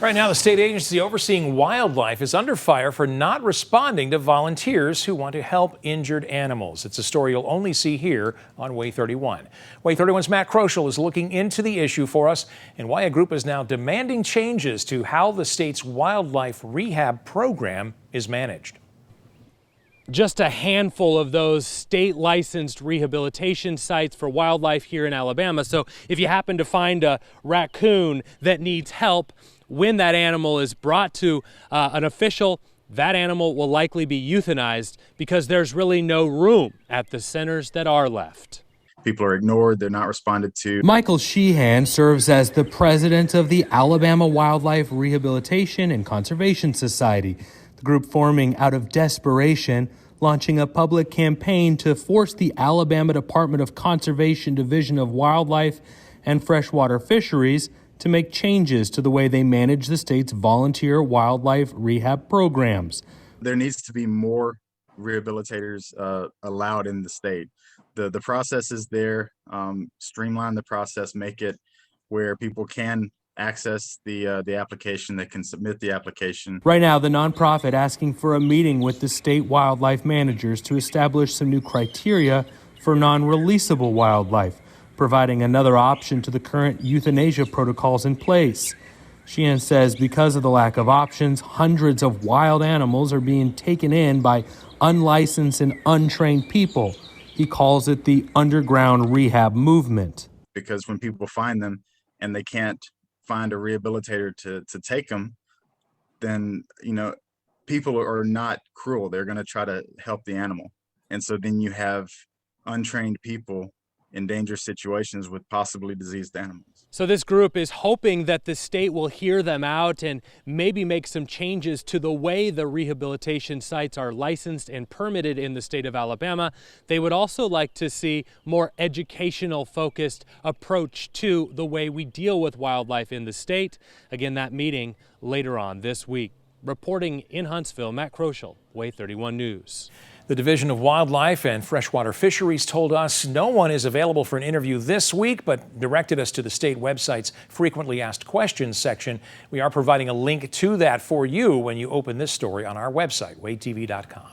Right now, the state agency overseeing wildlife is under fire for not responding to volunteers who want to help injured animals. It's a story you'll only see here on Way 31. Way 31's Matt Kroschel is looking into the issue for us and why a group is now demanding changes to how the state's wildlife rehab program is managed. Just a handful of those state-licensed rehabilitation sites for wildlife here in Alabama. So if you happen to find a raccoon that needs help, when that animal is brought to an official, that animal will likely be euthanized because there's really no room at the centers that are left. People are ignored, they're not responded to. Michael Sheehan serves as the president of the Alabama Wildlife Rehabilitation and Conservation Society, the group forming out of desperation, launching a public campaign to force the Alabama Department of Conservation Division of Wildlife and Freshwater Fisheries to make changes to the way they manage the state's volunteer wildlife rehab programs. There needs to be more rehabilitators allowed in the state. The process is there. Streamline the process, make it where people can access the application, they can submit the application. Right now, the nonprofit asking for a meeting with the state wildlife managers to establish some new criteria for non-releasable wildlife, providing another option to the current euthanasia protocols in place. Sheehan says because of the lack of options, hundreds of wild animals are being taken in by unlicensed and untrained people. He calls it the underground rehab movement. Because when people find them and they can't find a rehabilitator to take them, then, people are not cruel. They're going to try to help the animal. And so then you have untrained people in dangerous situations with possibly diseased animals. So this group is hoping that the state will hear them out and maybe make some changes to the way the rehabilitation sites are licensed and permitted in the state of Alabama. They would also like to see more educational focused approach to the way we deal with wildlife in the state. Again, that meeting later on this week. Reporting in Huntsville, Matt Kroschel, Way 31 News. The Division of Wildlife and Freshwater Fisheries told us no one is available for an interview this week, but directed us to the state website's frequently asked questions section. We are providing a link to that for you when you open this story on our website, waytv.com.